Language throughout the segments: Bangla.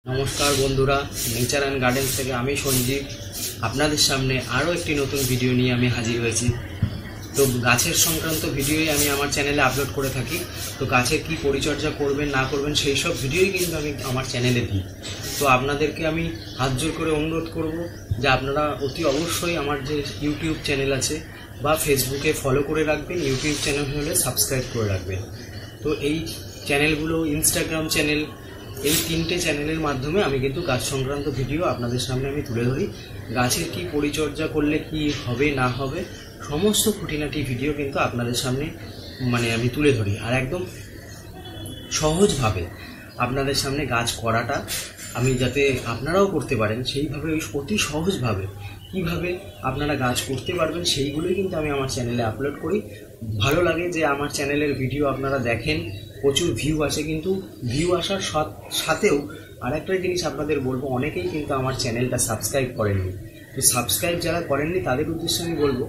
নমস্কার বন্ধুরা, নেচার অ্যান্ড গার্ডেন্স থেকে আমি সঞ্জীব আপনাদের সামনে আরও একটি নতুন ভিডিও নিয়ে আমি হাজির হয়েছি। তো গাছের সংক্রান্ত ভিডিওই আমি আমার চ্যানেলে আপলোড করে থাকি। তো গাছের কি পরিচর্যা করবেন না করবেন সেই সব ভিডিওই কিন্তু আমি আমার চ্যানেলে দিই। তো আপনাদেরকে আমি হাত জোর করে অনুরোধ করব যে আপনারা অতি অবশ্যই আমার যে ইউটিউব চ্যানেল আছে বা ফেসবুকে ফলো করে রাখবেন, ইউটিউব চ্যানেল হলে সাবস্ক্রাইব করে রাখবেন। তো এই চ্যানেলগুলো, ইনস্টাগ্রাম চ্যানেল, এই তিনটে চ্যানেলের মাধ্যমে আমি কিন্তু গাছ সংক্রান্ত ভিডিও আপনাদের সামনে আমি তুলে ধরি। গাছের কি পরিচর্যা করলে কি হবে না হবে সমস্ত খুঁটিনাটি ভিডিও কিন্তু আপনাদের সামনে আমি তুলে ধরি। আর একদম সহজভাবে আপনাদের সামনে গাছ করাটা আমি যাতে আপনারাও করতে পারেন সেইভাবে, ওই অতি সহজভাবে কীভাবে আপনারা গাছ করতে পারবেন সেইগুলোই কিন্তু আমি আমার চ্যানেলে আপলোড করি। ভালো লাগে যে আমার চ্যানেলের ভিডিও আপনারা দেখেন, প্রচুর ভিউ আসে। কিন্তু ভিউ আসার সাথেও আরেকটা জিনিস আপনাদের বলবো, অনেকেই কিন্তু আমার চ্যানেলটা সাবস্ক্রাইব করেননি। তো সাবস্ক্রাইব যারা করেননি তাদের উদ্দেশ্যে আমি বলবো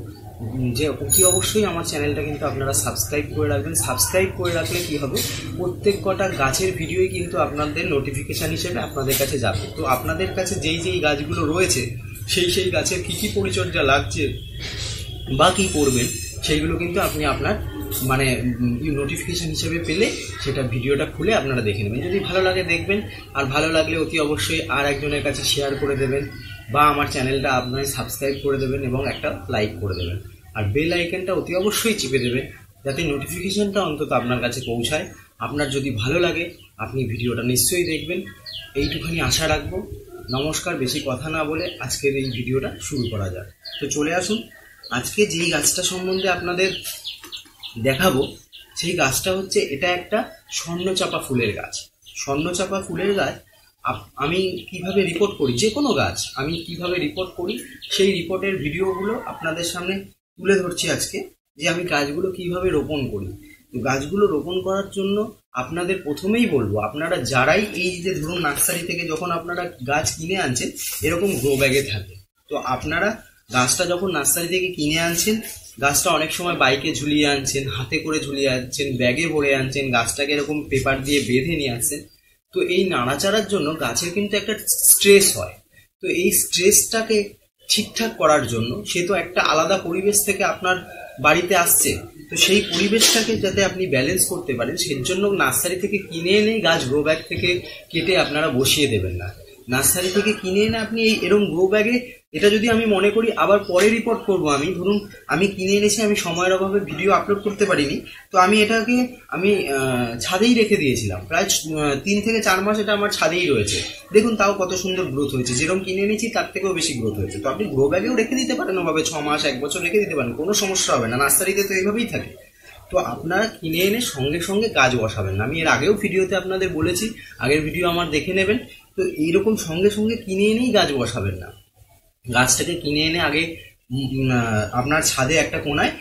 যে অতি অবশ্যই আমার চ্যানেলটা কিন্তু আপনারা সাবস্ক্রাইব করে রাখবেন। সাবস্ক্রাইব করে রাখলে কি হবে, প্রত্যেক কটা গাছের ভিডিওই কিন্তু আপনাদের নোটিফিকেশান হিসেবে আপনাদের কাছে যাবে। তো আপনাদের কাছে যেই গাছগুলো রয়েছে সেই গাছের কী পরিচর্যা লাগছে বা কী করবেন সেইগুলো কিন্তু আপনি আপনার নোটিফিকেশান হিসেবে পেলে সেটা ভিডিওটা খুলে আপনারা দেখে নেবেন। যদি ভালো লাগে দেখবেন, আর ভালো লাগলে অতি অবশ্যই আর একজনের কাছে শেয়ার করে দেবেন বা আমার চ্যানেলটা আপনারা সাবস্ক্রাইব করে দেবেন এবং একটা লাইক করে দেবেন। আর বেল আইকনটা অতি অবশ্যই চিপে দেবেন যাতে নোটিফিকেশানটা অন্তত আপনার কাছে পৌঁছায়। আপনার যদি ভালো লাগে আপনি ভিডিওটা নিশ্চয়ই দেখবেন, এইটুখানি আশা রাখবো। নমস্কার, বেশি কথা না বলে আজকের এই ভিডিওটা শুরু করা যাক। তো চলে আসুন, আজকে যেই গাছটা সম্বন্ধে আপনাদের দেখাবো সেই গাছটা হচ্ছে, এটা একটা স্বর্ণচাপা ফুলের গাছ। স্বর্ণচাপা ফুলের গাছ আমি কিভাবে রিপোর্ট করি, যে কোনো গাছ আমি কিভাবে রিপোর্ট করি সেই রিপোর্টের ভিডিওগুলো আপনাদের সামনে তুলে ধরছি আজকে, যে আমি গাছগুলো কিভাবে রোপণ করি। তো গাছগুলো রোপণ করার জন্য আপনাদের প্রথমেই বলবো, আপনারা যারাই এই যে ধরুন নার্সারি থেকে যখন আপনারা গাছ কিনে আনছেন এরকম গ্রো ব্যাগে থাকে, তো আপনারা গাছটা যখন নার্সারি থেকে কিনে আনছেন, গাছটা অনেক সময় বাইকে ঝুলিয়ে আনছেন, হাতে করে ঝুলিয়ে আনছেন, ব্যাগে ভরে আনছেন, গাছটাকে এরকম পেপার দিয়ে বেঁধে নিয়ে আসছেন। তো এই নাড়াচাড়ার জন্য গাছের কিন্তু একটা স্ট্রেস হয়। তো এই স্ট্রেসটাকে ঠিকঠাক করার জন্য, সে তো একটা আলাদা পরিবেশ থেকে আপনার বাড়িতে আসছে, তো সেই পরিবেশটাকে যাতে আপনি ব্যালেন্স করতে পারেন সেই জন্য নার্সারি থেকে কিনে এনে গাছ গ্রো ব্যাগ থেকে কেটে আপনারা বসিয়ে দেবেন না। নার্সারি থেকে কিনে এনে আপনি এরকম গ্রো ব্যাগে, এটা যদি আমি মনে করি আবার পরে রিপোর্ট করব, ধরুন আমি কিনে এনেছি, আমি সময়ের অভাবে ভিডিও আপলোড করতে পারিনি, তো আমি এটাকে ছাদেই রেখে দিয়েছিলাম প্রায় 3 থেকে 4 মাস। এটা আমার ছাদেই রয়েছে, দেখুন তাও কত সুন্দর গ্রোথ হয়েছে। যেরকম কিনে এনেছি তার থেকেও বেশি গ্রোথ হয়েছে। তো আপনি গ্রো ব্যাগেও রেখে দিতে পারেন ওভাবে 6 মাস 1 বছর রেখে দিতে পারেন, কোনো সমস্যা হবে না। নার্সারিতে তো এইভাবেই থাকে। তো আপনারা কিনে এনে সঙ্গে সঙ্গে গাছ বসাবেন না। আমি এর আগেও ভিডিওতে আপনাদের বলেছি, আগের ভিডিও আমার দেখে নেবেন। তো এইরকম সঙ্গে সঙ্গে কিনে এনেই গাছ বসাবেন না। গাছটাকে কিনে এনে আগে আপনার ছাদে একটা কোনায়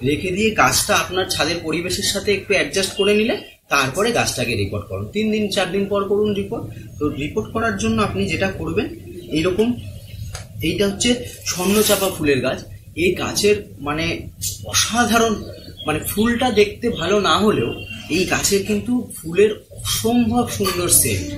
রেখে দিয়ে গাছটা আপনার ছাদের পরিবেশের সাথে একটু অ্যাডজাস্ট করে নিলে তারপরে গাছটাকে রিপোর্ট করুন। 3 দিন 4 দিন পর করুন রিপোর্ট। তো রিপোর্ট করার জন্য আপনি যেটা করবেন, এইটা হচ্ছে স্বর্ণচাপা ফুলের গাছ। এই গাছের অসাধারণ, ফুলটা দেখতে ভালো না হলেও এই গাছের কিন্তু ফুলের অসম্ভব সুন্দর সেন্ট।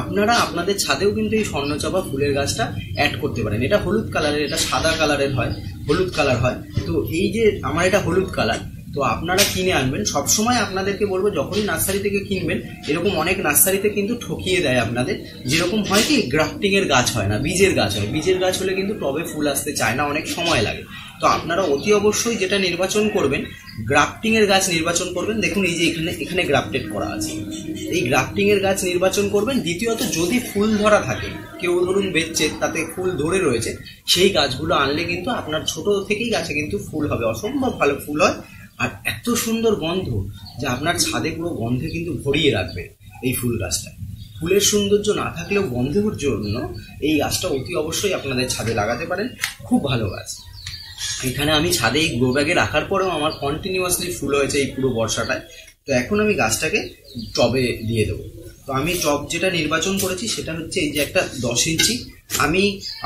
আপনারা আপনাদের ছাদেও কিন্তু এই স্বর্ণচাপা ফুলের গাছটা অ্যাড করতে পারেন। এটা হলুদ কালারের, এটা সাদা কালারের হয়, হলুদ কালার হয়। তো এই যে আমার এটা হলুদ কালার, তো আপনারা কিনে আনবেন। সবসময় আপনাদেরকে বলবো, যখনই নার্সারি থেকে কিনবেন, এরকম অনেক নার্সারিতে কিন্তু ঠকিয়ে দেয় আপনাদের। যেরকম হয় কি, গ্রাফটিংয়ের গাছ হয় না, বীজের গাছ হয়। বীজের গাছ হলে কিন্তু টবে ফুল আসতে চায় না, অনেক সময় লাগে। তো আপনারা অতি অবশ্যই যেটা নির্বাচন করবেন, গ্রাফটিংয়ের গাছ নির্বাচন করবেন। দেখুন এই যে এখানে গ্রাফটেড করা আছে, এই গ্রাফটিংয়ের গাছ নির্বাচন করবেন। দ্বিতীয়ত, যদি ফুল ধরা থাকে, কেউ ধরুন বেচছে তাতে ফুল ধরে রয়েছে, সেই গাছগুলো আনলে কিন্তু আপনার ছোট থেকেই গাছে কিন্তু ফুল হবে, অসম্ভব ভালো ফুল হয়। আর এত সুন্দর গন্ধ যে আপনার ছাদে পুরো গন্ধে কিন্তু ভরিয়ে রাখবে এই ফুল গাছটা। ফুলের সৌন্দর্য না থাকলেও গন্ধের জন্য এই গাছটা অতি অবশ্যই আপনাদের ছাদে লাগাতে পারেন, খুব ভালো গাছ। এখানে আমি ছাদে এই গ্রো ব্যাগে রাখার পরেও আমার কন্টিনিউয়াসলি ফুল হয়েছে এই পুরো বর্ষাটায়। তো এখন আমি গাছটাকে টবে দিয়ে দেবো। তো আমি টব যেটা নির্বাচন করেছি সেটা হচ্ছে এই যে একটা 10 ইঞ্চি।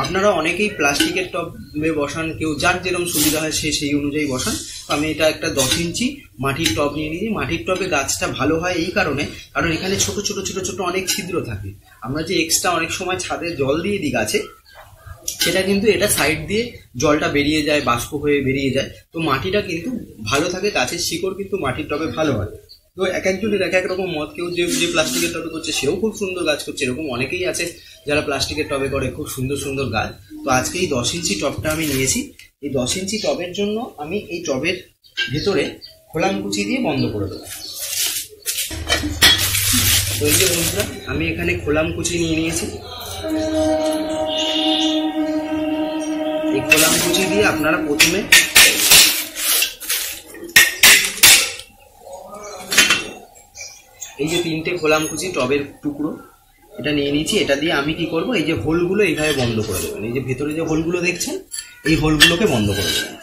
আপনারা অনেকেই প্লাস্টিকের টবে বসান, কেউ যার যেরকম সুবিধা হয় সে সেই অনুযায়ী বসান। তো আমি এটা একটা 10 ইঞ্চি মাটির টব নিয়ে নিয়েছি। মাটির টবে গাছটা ভালো হয় এই কারণে, কারণ এখানে ছোট ছোট ছোট ছোট অনেক ছিদ্র থাকে। আমরা যে এক্সট্রা অনেক সময় ছাদে জল দিয়ে দিই গাছে, সেটা কিন্তু এটা সাইড দিয়ে জলটা বেরিয়ে যায়, বাষ্প হয়ে বেরিয়ে যায়। তো মাটিটা কিন্তু ভালো থাকে, গাছের শিকড় কিন্তু মাটির টবে ভালো হয়। তো এক একজনের এক এক রকম মত। কেউ যে প্লাস্টিকের টবে করছে সেও খুব সুন্দর গাছ করছে, এরকম অনেকেই আছে যারা প্লাস্টিকের টবে করে খুব সুন্দর সুন্দর গাছ। তো আজকে এই 10 ইঞ্চি টবটা আমি নিয়েছি। এই 10 ইঞ্চি টবের জন্য আমি এই টবের ভেতরে খোলামকুচি দিয়ে বন্ধ করে দেবো। তো এই যে বন্ধুরা, আমি এখানে খোলামকুচি নিয়ে নিয়েছি। এই খোলামকুচি দিয়ে আপনারা প্রথমে এই যে 3টে খোলামকুচি টবের টুকরো এটা নিয়ে নিয়েছি। এটা দিয়ে আমি কি করব, এই যে হোলগুলো এইভাবে বন্ধ করে দেবেন। এই যে ভেতরে যে হোলগুলো দেখছেন, এই হোলগুলোকে বন্ধ করে দেবেন।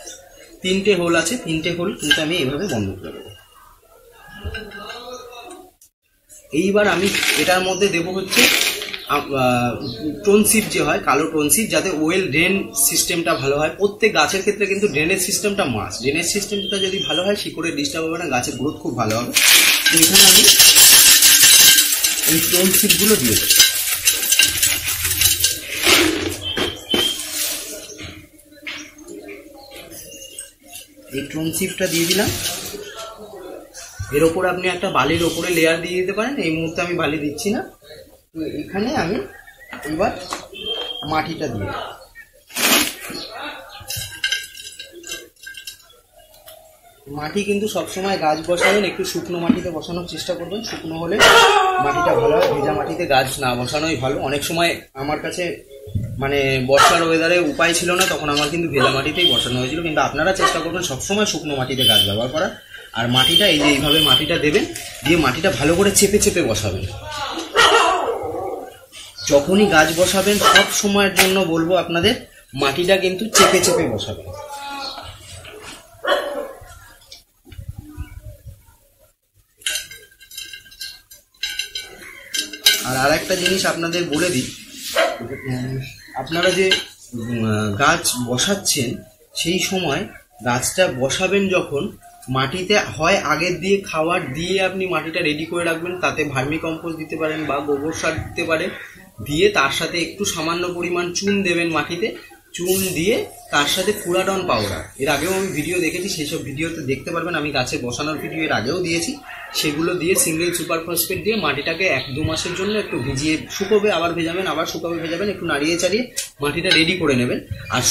3টে হোল আছে, 3টে হোল কিন্তু আমি এইভাবে বন্ধ করে দেবো। এইবার আমি এটার মধ্যে দেবো হচ্ছে টোনসিপ যে হয়, কালো টোনসিপ, যাতে ওয়েল ড্রেন সিস্টেমটা ভালো হয়। প্রত্যেক গাছের ক্ষেত্রে কিন্তু ড্রেনেজ সিস্টেমটা মাস্ট। ড্রেনেজ সিস্টেমটা যদি ভালো হয়, শিকড়ের ডিস্টার্ব হবে না, গাছের গ্রোথ খুব ভালো হবে। তো এখানে আমি এই টোনসিপগুলো দিয়ে দেবো। এই টোনসিপটা দিয়ে দিলাম। এর ওপর আপনি একটা বালির ওপরে লেয়ার দিয়ে দিতে পারেন। এই মুহূর্তে আমি বালি দিচ্ছি না। তো এখানে আমি এবার মাটিটা দিয়ে, মাটি কিন্তু সবসময় গাছ বসাবেন একটু শুকনো মাটিতে বসানোর চেষ্টা করবেন। শুকনো হলে মাটিটা ভালো হয়, ভেজা মাটিতে গাছ না বসানোই ভালো। অনেক সময় আমার কাছে মানে বর্ষার ওয়েদারে উপায় ছিল না, তখন আমার কিন্তু ভেজা মাটিতেই বসানো হয়েছিল। কিন্তু আপনারা চেষ্টা করবেন সবসময় শুকনো মাটিতে গাছ ব্যবহার করার। আর মাটিটা এই যে এইভাবে মাটিটা দেবেন, দিয়ে মাটিটা ভালো করে চেপে চেপে বসাবেন। যখনই গাছ বসাবেন সব সময়ের জন্য বলবো আপনাদের, মাটিটা কিন্তু চেপে চেপে বসাবেন। আর একটা জিনিস আপনাদের বলে দিই, আপনারা যে গাছ বসাচ্ছেন সেই সময় গাছটা বসাবেন যখন, মাটিতে হয় আগের দিয়ে খাবার দিয়ে আপনি মাটিটা রেডি করে রাখবেন, তাতে ভার্মি কম্পোস্ট দিতে পারেন বা গোবর সার দিতে পারেন, দিয়ে তার সাথে একটু সামান্য পরিমাণ চুন দেবেন মাটিতে। চুন দিয়ে তার সাথে ফুরাডন পাউডার, এর আগেও আমি ভিডিও দেখেছি, সেই সব ভিডিওতে দেখতে পারবেন। আমি গাছে বসানোর ভিডিও এর আগেও দিয়েছি। সেগুলো দিয়ে সিঙ্গেল সুপার ফসফেট দিয়ে মাটিটাকে 1-2 মাসের জন্য একটু ভিজিয়ে, শুকোবে আবার ভেজাবেন, আবার শুকাবে ভেজাবেন, একটু নাড়িয়ে চাড়িয়ে মাটিটা রেডি করে নেবেন। আর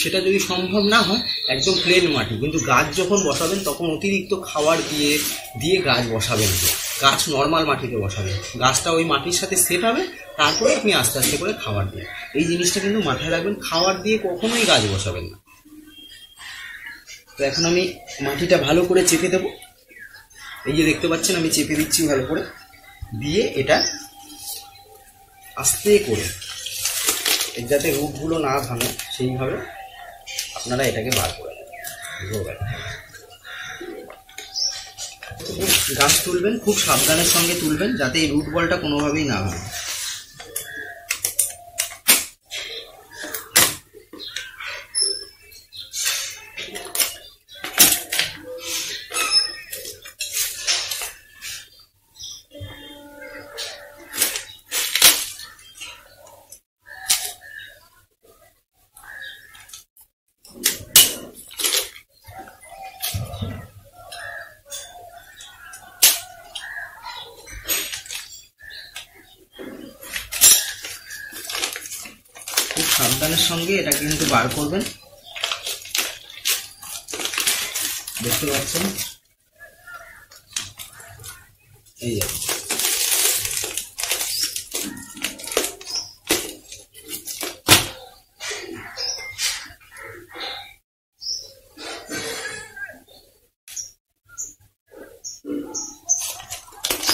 সেটা যদি সম্ভব না হয় একদম প্লেন মাটি, কিন্তু গাছ যখন বসাবেন তখন অতিরিক্ত খাবার দিয়ে গাছ বসাবেন। গাছ নর্মাল মাটিতে বসাবেন, গাছটা ওই মাটির সাথে সেট হবে, তারপরে আপনি আস্তে আস্তে করে খাবার দিন। এই জিনিসটা কিন্তু মাথায় রাখবেন, খাবার দিয়ে কখনোই গাছ বসাবেন না। তো এখন আমি মাটিটা ভালো করে চেপে দেবো। এই যে দেখতে পাচ্ছেন আমি চেপে দিচ্ছি ভালো করে, দিয়ে এটা আস্তে করে, এর যাতে রুটগুলো না ভাঙে সেইভাবে আপনারা এটাকে বার করে নেবেন। গাছ তুলবেন খুব সাবধানের সঙ্গে তুলবেন, যাতে এই রুট বলটা কোনোভাবেই না ভাঙে। খুব সাবধানের সঙ্গে এটা কিন্তু বার করবেন। দেখতে পাচ্ছেন এই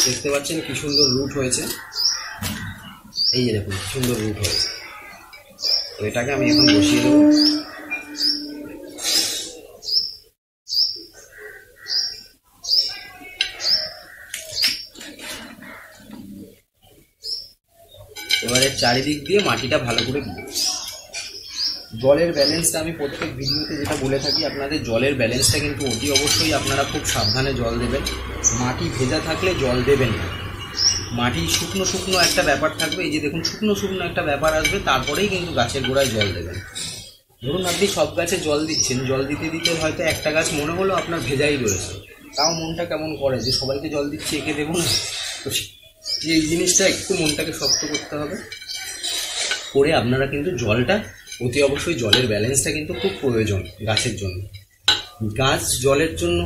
দেখতে পাচ্ছেন কি সুন্দর রুট হয়েছে। এই যে দেখুন কি সুন্দর রুট হয়েছে। তো এটাকে আমি এখন বসিয়ে দেবো। এবারে চারিদিক দিয়ে মাটিটা ভালো করে দিয়ে জলের ব্যালেন্সটা আমি প্রত্যেক ভিডিওতে যেটা বলে থাকি আপনাদের, জলের ব্যালেন্সটা কিন্তু অতি অবশ্যই আপনারা খুব সাবধানে জল দেবেন। মাটি ভেজা থাকলে জল দেবেন না, মাটি শুকনো শুকনো একটা ব্যাপার থাকবে, এই যে দেখুন শুকনো শুকনো একটা ব্যাপার আসবে, তারপরেই কিন্তু গাছের গোড়ায় জল দেবেন। ধরুন আপনি সব গাছে জল দিচ্ছেন, জল দিতে দিতে হয়তো একটা গাছ মনে হলো আপনার ভেজাই রয়েছে, তাও মনটা কেমন করে যে সবাইকে জল দিচ্ছি এঁকে দেবো না। তো এই জিনিসটা একটু মনটাকে শক্ত করতে হবে, করে আপনারা কিন্তু জলটা অতি অবশ্যই, জলের ব্যালেন্সটা কিন্তু খুব প্রয়োজন গাছের জন্য। গাছ জলের জন্য,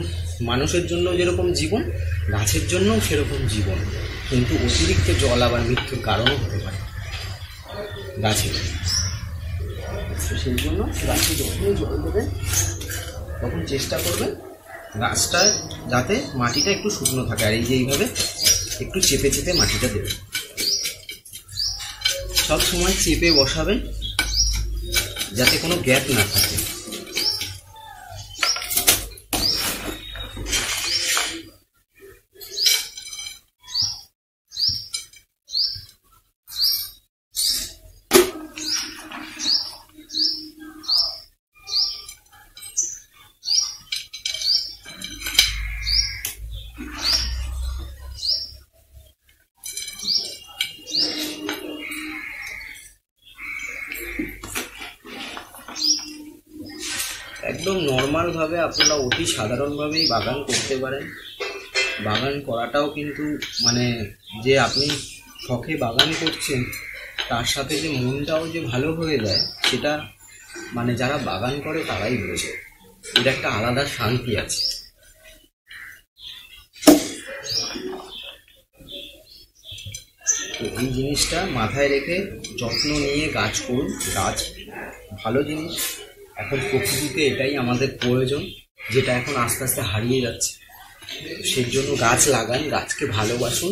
মানুষের জন্য যেরকম জীবন, গাছের জন্যও সেরকম জীবন, কিন্তু অতিরিক্ত জল আবার মৃত্যুর কারণও হতে পারে গাছের। সেই জন্য গাছে যখনই জল দেবেন তখন চেষ্টা করবেন গাছটা যাতে মাটিটা একটু শুকনো থাকে, আর এই যে এইভাবে একটু চেপে চেপে মাটিটা দেবেন, সব সময় চেপে বসাবেন যাতে কোনো গ্যাপ না থাকে। একদম নর্মালভাবে আপনারা অতি সাধারণভাবেই বাগান করতে পারেন। বাগান করাটাও কিন্তু মানে যে আপনি শখে বাগান করছেন তার সাথে যে মনটাও যে ভালো হয়ে যায়, সেটা মানে যারা বাগান করে তারাই বোঝে, এটা একটা আলাদা শান্তি আছে। তো এই জিনিসটা মাথায় রেখে যত্ন নিয়ে গাছ করুন। গাছ ভালো জিনিস, এখন প্রকৃতিতে এটাই আমাদের প্রয়োজন, যেটা এখন আস্তে আস্তে হারিয়ে যাচ্ছে। সেই জন্য গাছ লাগান, গাছকে ভালোবাসুন।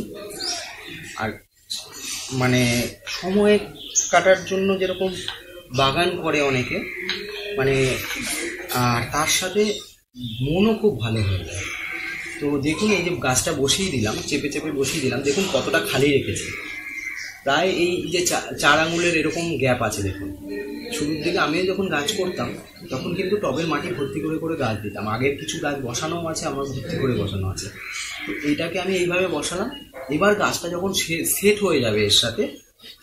আর মানে সময় কাটার জন্য যেরকম বাগান করে অনেকে, মানে আর তার সাথে মনও খুব ভালো হয়ে যায়। তো দেখুন এই যে গাছটা বসিয়ে দিলাম, চেপে চেপে বসিয়ে দিলাম, দেখুন কতটা খালি রেখেছি, প্রায় এই যে 4 আঙুলের এরকম গ্যাপ আছে। দেখুন শুরুর দিকে আমি যখন গাছ করতাম তখন কিন্তু টবের মাটি ভর্তি করে করে গাছ দিতাম, আগের কিছু গাছ বসানো আছে, আমার ভর্তি করে বসানো আছে। তো এইটাকে আমি এইভাবে বসালাম। এবার গাছটা যখন সেট হয়ে যাবে এর সাথে,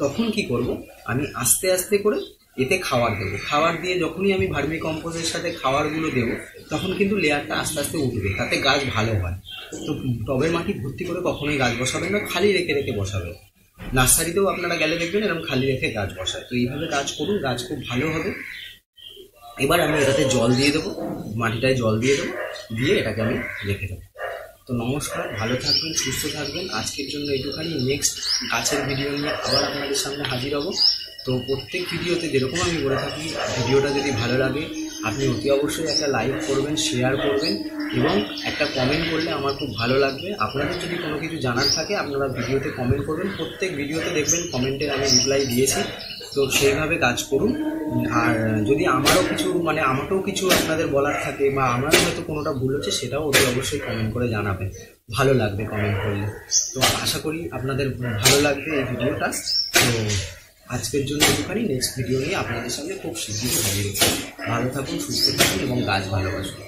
তখন কি করব, আমি আস্তে আস্তে করে এতে খাবার দেবো। খাবার দিয়ে যখনই আমি ভার্মি কম্পোস্টের সাথে খাবারগুলো দেবো, তখন কিন্তু লেয়ারটা আস্তে আস্তে উঠবে, তাতে গাছ ভালো হয়। তো টবের মাটি ভর্তি করে কখনোই গাছ বসাবেন না, খালি রেখে রেখে বসাবেন। নার্সারিতেও আপনারা গেলে দেখবেন এরকম খালি রেখে গাছ বসায়। তো এইভাবে গাছ করুন, গাছ খুব ভালো হবে। এবার আমি এটাতে জল দিয়ে দেবো, মাটিটায় জল দিয়ে দেবো, দিয়ে এটাকে আমি রেখে দেবো। তো নমস্কার, ভালো থাকবেন, সুস্থ থাকবেন। আজকের জন্য এইটুখানি। নেক্সট গাছের ভিডিও নিয়ে আবার আপনাদের সামনে হাজির হব। তো প্রত্যেক ভিডিওতে যেরকম আমি বলে থাকি, ভিডিওটা যদি ভালো লাগে আপনি অতি অবশ্যই একটা লাইক করবেন, শেয়ার করবেন এবং একটা কমেন্ট করলে আমার খুব ভালো লাগবে। আপনাদের যদি কোনো কিছু জানার থাকে আপনারা ভিডিওতে কমেন্ট করবেন, প্রত্যেক ভিডিওতে দেখবেন কমেন্টের আমি রিপ্লাই দিয়েছি। তো সেইভাবে কাজ করুন। আর যদি আমারও কিছু মানে আমাকেও কিছু আপনাদের বলার থাকে বা আমারও হয়তো কোনোটা ভুল হচ্ছে, সেটাও অতি অবশ্যই কমেন্ট করে জানাবেন, ভালো লাগবে কমেন্ট করলে। তো আশা করি আপনাদের ভালো লাগবে এই ভিডিওটা। তো আজকের জন্য একটুখানি, নেক্সট ভিডিও নিয়ে আপনাদের সামনে খুব শীঘ্রই হাজির হচ্ছি। ভালো থাকুন, সুস্থ থাকুন এবং গাছ ভালোবাসুন।